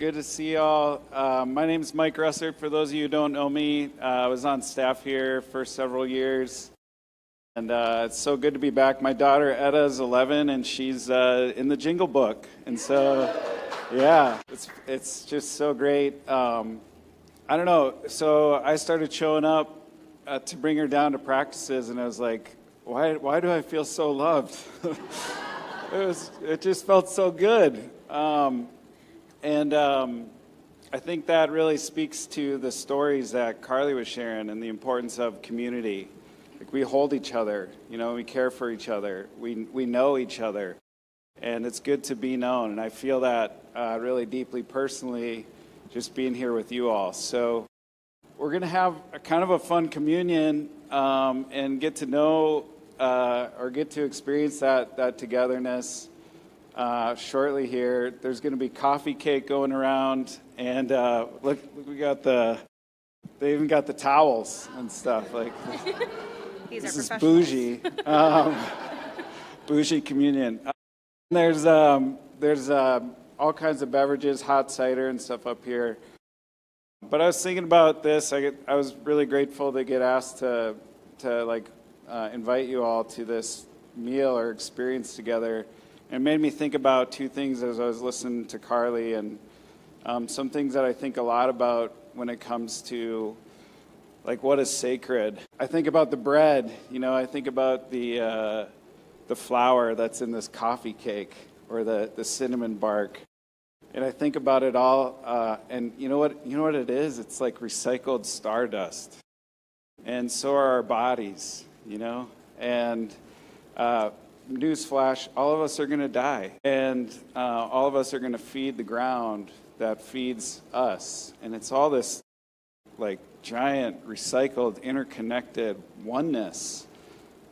Good to see y'all. My name is Mike Rusert. For those of you who don't know me, I was on staff here for several years. And it's so good to be back. My daughter, Etta, is 11, and she's in the Jingle Book. And so, yeah, it's just so great. I don't know. So I started showing up to bring her down to practices, and I was like, why do I feel so loved? It just felt so good. I think that really speaks to the stories that Carly was sharing and the importance of community. Like, we hold each other, we care for each other, we know each other, and it's good to be known. And I feel that really deeply personally, just being here with you all. So we're going to have a kind of a fun communion and get to know or get to experience that togetherness shortly here. There's going to be coffee cake going around, and look, they even got the towels and stuff. Like, this is bougie, bougie communion. There's all kinds of beverages, hot cider and stuff up here. But I was thinking about this. I was really grateful to get asked to invite you all to this meal or experience together. It made me think about two things as I was listening to Carly, and some things that I think a lot about when it comes to like what is sacred. I think about the bread, I think about the flour that's in this coffee cake or the cinnamon bark. And I think about it all, and you know what it is? It's like recycled stardust. And so are our bodies, and newsflash, all of us are going to die, and all of us are going to feed the ground that feeds us. And it's all this like giant recycled interconnected oneness.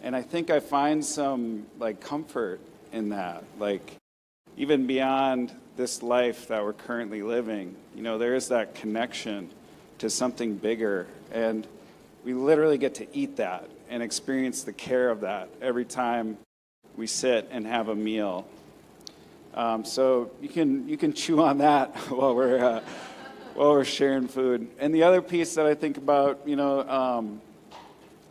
And I think I find some like comfort in that, like even beyond this life that we're currently living, there is that connection to something bigger, and we literally get to eat that and experience the care of that every time we sit and have a meal. So you can chew on that while we're sharing food. And the other piece that I think about,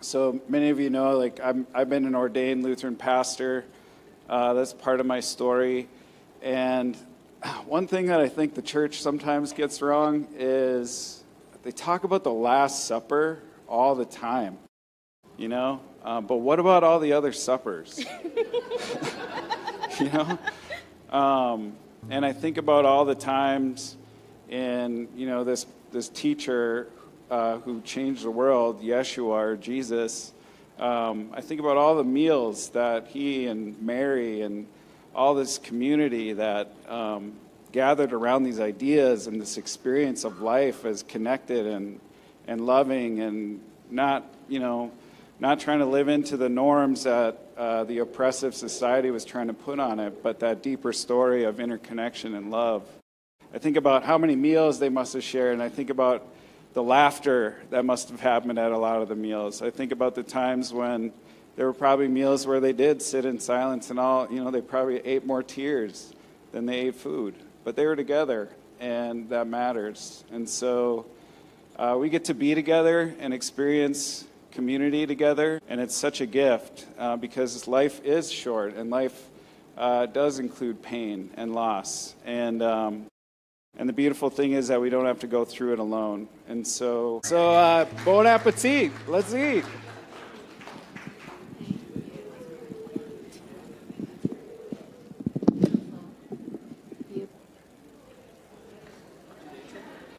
so many of you know, like I've been an ordained Lutheran pastor. That's part of my story. And one thing that I think the church sometimes gets wrong is they talk about the Last Supper all the time, but what about all the other suppers? And I think about all the times in, this teacher who changed the world, Yeshua or Jesus. I think about all the meals that he and Mary and all this community that gathered around these ideas and this experience of life as connected and loving, and not trying to live into the norms that the oppressive society was trying to put on it, but that deeper story of interconnection and love. I think about how many meals they must have shared, and I think about the laughter that must have happened at a lot of the meals. I think about the times when there were probably meals where they did sit in silence and all, they probably ate more tears than they ate food. But they were together, and that matters. And so we get to be together and experience community together, and it's such a gift because life is short, and life does include pain and loss. And the beautiful thing is that we don't have to go through it alone. And so bon appetit. Let's eat.